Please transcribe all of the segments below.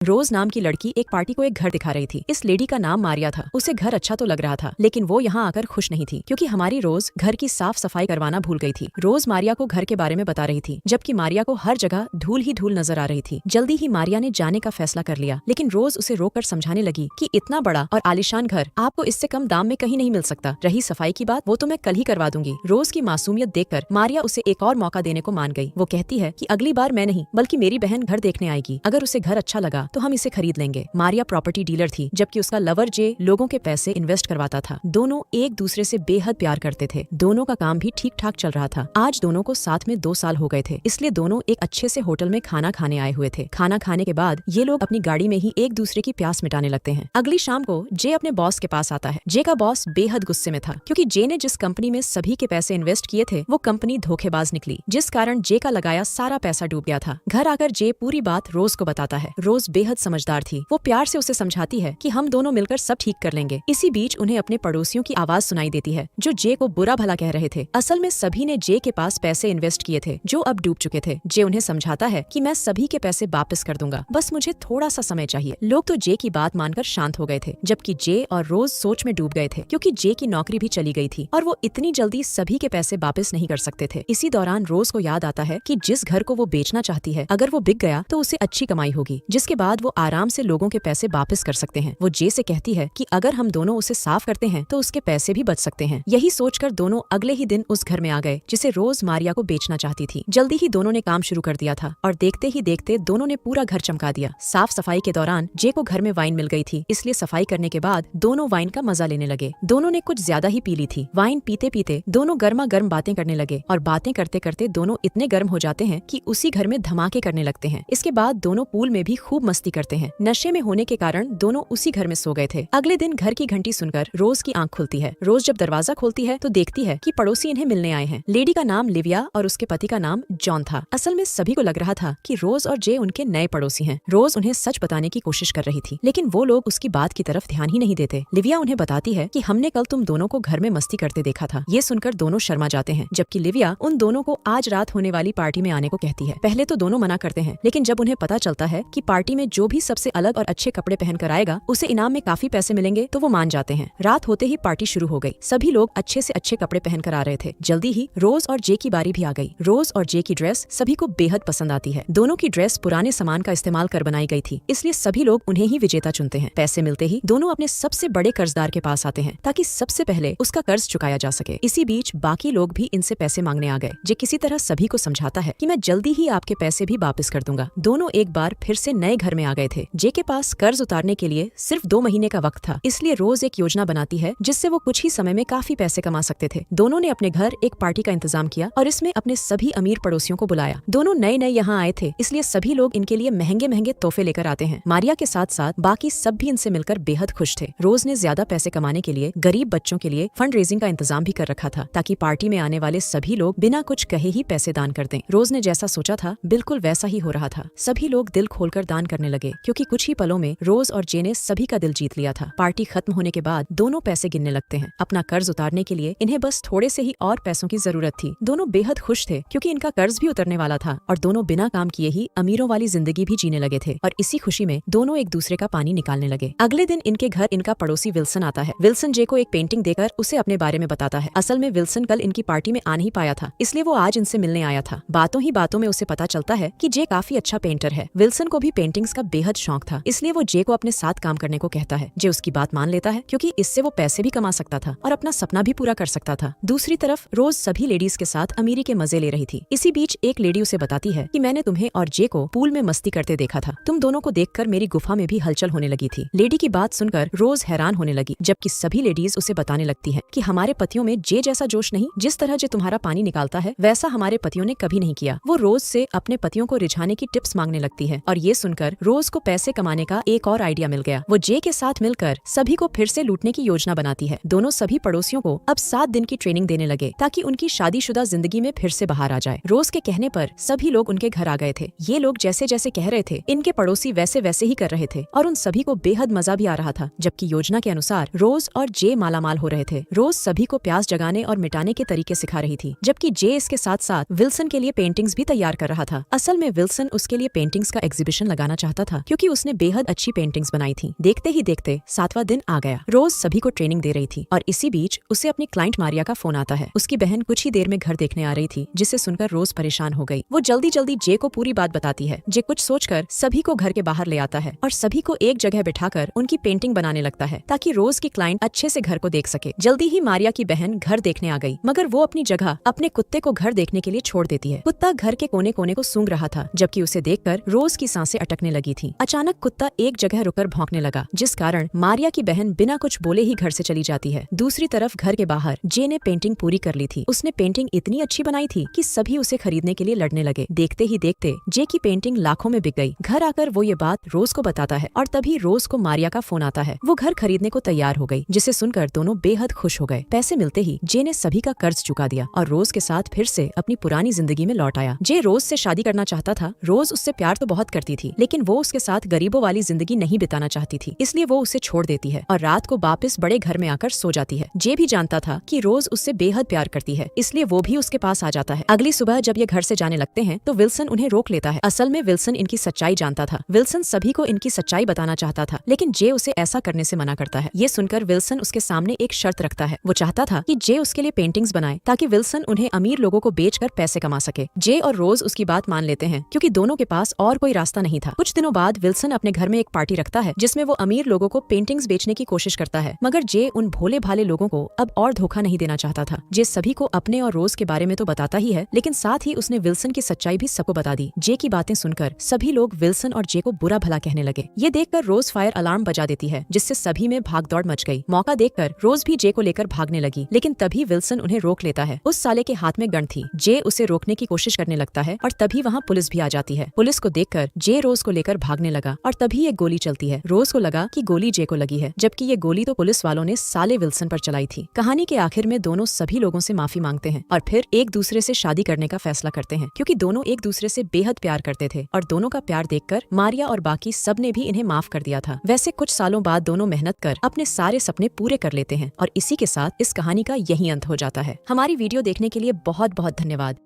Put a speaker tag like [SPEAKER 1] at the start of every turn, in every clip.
[SPEAKER 1] रोज नाम की लड़की एक पार्टी को एक घर दिखा रही थी। इस लेडी का नाम मारिया था। उसे घर अच्छा तो लग रहा था, लेकिन वो यहाँ आकर खुश नहीं थी, क्योंकि हमारी रोज घर की साफ सफाई करवाना भूल गई थी। रोज मारिया को घर के बारे में बता रही थी, जबकि मारिया को हर जगह धूल ही धूल नजर आ रही थी। जल्दी ही मारिया ने जाने का फैसला कर लिया, लेकिन रोज उसे रोककर समझाने लगी कि इतना बड़ा और आलीशान घर आपको इससे कम दाम में कहीं नहीं मिल सकता। रही सफाई की बात, वो तो मैं कल ही करवा दूंगी। रोज की मासूमियत देखकर मारिया उसे एक और मौका देने को मान गई। वो कहती है कि अगली बार मैं नहीं बल्कि मेरी बहन घर देखने आएगी। अगर उसे घर अच्छा लगा तो हम इसे खरीद लेंगे। मारिया प्रॉपर्टी डीलर थी, जबकि उसका लवर जे लोगों के पैसे इन्वेस्ट करवाता था। दोनों एक दूसरे से बेहद प्यार करते थे। दोनों का काम भी ठीक ठाक चल रहा था। आज दोनों को साथ में 2 साल हो गए थे, इसलिए दोनों एक अच्छे से होटल में खाना खाने आए हुए थे। खाना खाने के बाद ये लोग अपनी गाड़ी में ही एक दूसरे की प्यास मिटाने लगते हैं। अगली शाम को जे अपने बॉस के पास आता है। जे का बॉस बेहद गुस्से में था, क्योंकि जे ने जिस कंपनी में सभी के पैसे इन्वेस्ट किए थे वो कंपनी धोखेबाज निकली, जिस कारण जे का लगाया सारा पैसा डूब गया था। घर आकर जे पूरी बात रोज को बताता है। रोज बेहद समझदार थी। वो प्यार से उसे समझाती है कि हम दोनों मिलकर सब ठीक कर लेंगे। इसी बीच उन्हें अपने पड़ोसियों की आवाज सुनाई देती है, जो जे को बुरा भला कह रहे थे। असल में सभी ने जे के पास पैसे इन्वेस्ट किए थे, जो अब डूब चुके थे। जे उन्हें समझाता है कि मैं सभी के पैसे वापस कर दूंगा, बस मुझे थोड़ा सा समय चाहिए। लोग तो जे की बात मानकर शांत हो गए थे, जबकि जे और रोज सोच में डूब गए थे, क्योंकि जे की नौकरी भी चली गई थी और वो इतनी जल्दी सभी के पैसे वापस नहीं कर सकते थे। इसी दौरान रोज को याद आता है कि जिस घर को वो बेचना चाहती है, अगर वो बिक गया तो उसे अच्छी कमाई होगी, जिसके बाद वो आराम से लोगों के पैसे वापस कर सकते हैं। वो जे से कहती है कि अगर हम दोनों उसे साफ करते हैं तो उसके पैसे भी बच सकते हैं। यही सोचकर दोनों अगले ही दिन उस घर में आ गए, जिसे रोज मारिया को बेचना चाहती थी। जल्दी ही दोनों ने काम शुरू कर दिया था और देखते ही देखते दोनों ने पूरा घर चमका दिया। साफ सफाई के दौरान जे को घर में वाइन मिल गई थी, इसलिए सफाई करने के बाद दोनों वाइन का मजा लेने लगे। दोनों ने कुछ ज्यादा ही पी ली थी। वाइन पीते पीते दोनों गर्मा गर्म बातें करने लगे और बातें करते करते दोनों इतने गर्म हो जाते हैं कि उसी घर में धमाके करने लगते हैं। इसके बाद दोनों पूल में भी खूब मस्ती करते हैं। नशे में होने के कारण दोनों उसी घर में सो गए थे। अगले दिन घर की घंटी सुनकर रोज की आंख खुलती है। रोज जब दरवाजा खोलती है तो देखती है कि पड़ोसी इन्हें मिलने आए हैं। लेडी का नाम लिविया और उसके पति का नाम जॉन था। असल में सभी को लग रहा था कि रोज और जे उनके नए पड़ोसी हैं। रोज उन्हें सच बताने की कोशिश कर रही थी, लेकिन वो लोग उसकी बात की तरफ ध्यान ही नहीं देते। लिविया उन्हें बताती है कि हमने कल तुम दोनों को घर में मस्ती करते देखा था। ये सुनकर दोनों शर्मा जाते हैं, जबकि लिविया उन दोनों को आज रात होने वाली पार्टी में आने को कहती है। पहले तो दोनों मना करते हैं, लेकिन जब उन्हें पता चलता है कि पार्टी में जो भी सबसे अलग और अच्छे कपड़े पहन कर आएगा उसे इनाम में काफी पैसे मिलेंगे, तो वो मान जाते हैं। रात होते ही पार्टी शुरू हो गई। सभी लोग अच्छे से अच्छे कपड़े पहनकर आ रहे थे। जल्दी ही रोज और जे की बारी भी आ गई। रोज और जे की ड्रेस सभी को बेहद पसंद आती है। दोनों की ड्रेस पुराने सामान का इस्तेमाल कर बनाई गई थी, इसलिए सभी लोग उन्हें ही विजेता चुनते हैं। पैसे मिलते ही दोनों अपने सबसे बड़े कर्जदार के पास आते हैं, ताकि सबसे पहले उसका कर्ज चुकाया जा सके। इसी बीच बाकी लोग भी इनसे पैसे मांगने आ गए। जे किसी तरह सभी को समझाता है कि मैं जल्दी ही आपके पैसे भी वापस कर दूंगा। दोनों एक बार फिर से नए घर में आ गए थे। जे के पास कर्ज उतारने के लिए सिर्फ 2 महीने का वक्त था, इसलिए रोज एक योजना बनाती है जिससे वो कुछ ही समय में काफी पैसे कमा सकते थे। दोनों ने अपने घर एक पार्टी का इंतजाम किया और इसमें अपने सभी अमीर पड़ोसियों को बुलाया। दोनों नए नए यहाँ आए थे, इसलिए सभी लोग इनके लिए महंगे महंगे तोहफे लेकर आते हैं। मारिया के साथ साथ बाकी सब भी इनसे मिलकर बेहद खुश थे। रोज ने ज्यादा पैसे कमाने के लिए गरीब बच्चों के लिए फंड रेजिंग का इंतजाम भी कर रखा था, ताकि पार्टी में आने वाले सभी लोग बिना कुछ कहे ही पैसे दान कर दें। रोज ने जैसा सोचा था बिल्कुल वैसा ही हो रहा था। सभी लोग दिल खोलकर दान करने लगे, क्योंकि कुछ ही पलों में रोज और जे ने सभी का दिल जीत लिया था। पार्टी खत्म होने के बाद दोनों पैसे गिनने लगते हैं। अपना कर्ज उतारने के लिए इन्हें बस थोड़े से ही और पैसों की जरूरत थी। दोनों बेहद खुश थे, क्योंकि इनका कर्ज भी उतरने वाला था और दोनों बिना काम किए ही अमीरों वाली जिंदगी भी जीने लगे थे। और इसी खुशी में दोनों एक दूसरे का पानी निकालने लगे। अगले दिन इनके घर इनका पड़ोसी विल्सन आता है। विल्सन जे को एक पेंटिंग देकर उसे अपने बारे में बताता है। असल में विल्सन कल इनकी पार्टी में आ नहीं पाया था, इसलिए वो आज इनसे मिलने आया था। बातों ही बातों में उसे पता चलता है कि जे काफी अच्छा पेंटर है। विल्सन को भी पेंटिंग्स का बेहद शौक था, इसलिए वो जे को अपने साथ काम करने को कहता है। जे उसकी बात मान लेता है, क्योंकि इससे वो पैसे भी कमा सकता था और अपना सपना भी पूरा कर सकता था। दूसरी तरफ रोज सभी लेडीज के साथ अमीरी के मजे ले रही थी। इसी बीच एक लेडी उसे बताती है कि मैंने तुम्हें और जे को पूल में मस्ती करते देखा था। तुम दोनों को देखकर मेरी गुफा में भी हलचल होने लगी थी। लेडी की बात सुनकर रोज हैरान होने लगी, जबकि सभी लेडीज उसे बताने लगती हैं कि हमारे पतियों में जे जैसा जोश नहीं। जिस तरह जे तुम्हारा पानी निकालता है वैसा हमारे पतियों ने कभी नहीं किया। वो रोज से अपने पतियों को रिझाने की टिप्स मांगने लगती है और ये सुनकर रोज को पैसे कमाने का एक और आइडिया मिल गया। वो जे के साथ मिलकर सभी को फिर से लूटने की योजना बनाती है। दोनों सभी पड़ोसियों को अब 7 दिन की ट्रेनिंग देने लगे, ताकि उनकी शादीशुदा जिंदगी में फिर से बाहर आ जाए। रोज के कहने पर सभी लोग उनके घर आ गए थे। ये लोग जैसे जैसे कह रहे थे इनके पड़ोसी वैसे वैसे ही कर रहे थे और उन सभी को बेहद मजा भी आ रहा था, जबकि योजना के अनुसार रोज और जे मालामाल हो रहे थे। रोज सभी को प्यास जगाने और मिटाने के तरीके सिखा रही थी, जबकि जे इसके साथ साथ विल्सन के लिए पेंटिंग्स भी तैयार कर रहा था। असल में विल्सन उसके लिए पेंटिंग्स का एग्जीबिशन लगाना चाहता था क्योंकि उसने बेहद अच्छी पेंटिंग्स बनाई थी। देखते ही देखते 7वां दिन आ गया। रोज सभी को ट्रेनिंग दे रही थी और इसी बीच उसे अपनी क्लाइंट मारिया का फोन आता है। उसकी बहन कुछ ही देर में घर देखने आ रही थी, जिसे सुनकर रोज परेशान हो गई। वो जल्दी जल्दी जे को पूरी बात बताती है। जे कुछ सोचकर सभी को घर के बाहर ले आता है और सभी को एक जगह बिठाकर उनकी पेंटिंग बनाने लगता है ताकि रोज की क्लाइंट अच्छे से घर को देख सके। जल्दी ही मारिया की बहन घर देखने आ गई, मगर वो अपनी जगह अपने कुत्ते को घर देखने के लिए छोड़ देती है। कुत्ता घर के कोने कोने को सूंघ रहा था, जबकि उसे देखकर रोज की सांसें अटकने लगी थी। अचानक कुत्ता एक जगह रुककर भौंकने लगा, जिस कारण मारिया की बहन बिना कुछ बोले ही घर से चली जाती है। दूसरी तरफ घर के बाहर जे ने पेंटिंग पूरी कर ली थी। उसने पेंटिंग इतनी अच्छी बनाई थी कि सभी उसे खरीदने के लिए लड़ने लगे। देखते ही देखते जे की पेंटिंग लाखों में बिक गई। घर आकर वो ये बात रोज को बताता है और तभी रोज को मारिया का फोन आता है। वो घर खरीदने को तैयार हो गई, जिसे सुनकर दोनों बेहद खुश हो गए। पैसे मिलते ही जे ने सभी का कर्ज चुका दिया और रोज के साथ फिर से अपनी पुरानी जिंदगी में लौट आया। जे रोज से शादी करना चाहता था। रोज उससे प्यार तो बहुत करती थी, लेकिन वो उसके साथ गरीबों वाली जिंदगी नहीं बिताना चाहती थी, इसलिए वो उसे छोड़ देती है और रात को वापस बड़े घर में आकर सो जाती है। जे भी जानता था कि रोज उससे बेहद प्यार करती है, इसलिए वो भी उसके पास आ जाता है। अगली सुबह जब ये घर से जाने लगते हैं तो विल्सन उन्हें रोक लेता है। असल में विल्सन इनकी सच्चाई जानता था। विल्सन सभी को इनकी सच्चाई बताना चाहता था, लेकिन जे उसे ऐसा करने से मना करता है। ये सुनकर विल्सन उसके सामने एक शर्त रखता है। वो चाहता था कि जे उसके लिए पेंटिंग्स बनाए ताकि विल्सन उन्हें अमीर लोगों को बेचकर पैसे कमा सके। जे और रोज उसकी बात मान लेते हैं क्योंकि दोनों के पास और कोई रास्ता नहीं था। कुछ दिनों बाद विल्सन अपने घर में एक पार्टी रखता है, जिसमें वो अमीर लोगों को पेंटिंग्स बेचने की कोशिश करता है, मगर जे उन भोले भाले लोगों को अब और धोखा नहीं देना चाहता था। जे सभी को अपने और रोज के बारे में तो बताता ही है, लेकिन साथ ही उसने विल्सन की सच्चाई भी सबको बता दी। जे की बातें सुनकर सभी लोग विल्सन और जे को बुरा भला कहने लगे। ये देखकर रोज फायर अलार्म बजा देती है, जिससे सभी में भागदौड़ मच गई। मौका देखकर रोज भी जे को लेकर भागने लगी, लेकिन तभी विल्सन उन्हें रोक लेता है। उस साले के हाथ में गन थी। जे उसे रोकने की कोशिश करने लगता है और तभी वहाँ पुलिस भी आ जाती है। पुलिस को देखकर जे रोज को लेकर भागने लगा और तभी एक गोली चलती है। रोज को लगा कि गोली जे को लगी है, जबकि ये गोली तो पुलिस वालों ने साले विल्सन पर चलाई थी। कहानी के आखिर में दोनों सभी लोगों से माफी मांगते हैं और फिर एक दूसरे से शादी करने का फैसला करते हैं, क्योंकि दोनों एक दूसरे से बेहद प्यार करते थे और दोनों का प्यार देखकर मारिया और बाकी सब ने भी इन्हें माफ कर दिया था। वैसे कुछ सालों बाद दोनों मेहनत कर अपने सारे सपने पूरे कर लेते हैं और इसी के साथ इस कहानी का यही अंत हो जाता है। हमारी वीडियो देखने के लिए बहुत बहुत धन्यवाद।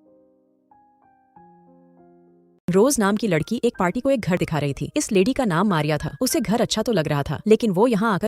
[SPEAKER 1] रोज नाम की लड़की एक पार्टी को एक घर दिखा रही थी। इस लेडी का नाम मारिया था। उसे घर अच्छा तो लग रहा था, लेकिन वो यहाँ आकर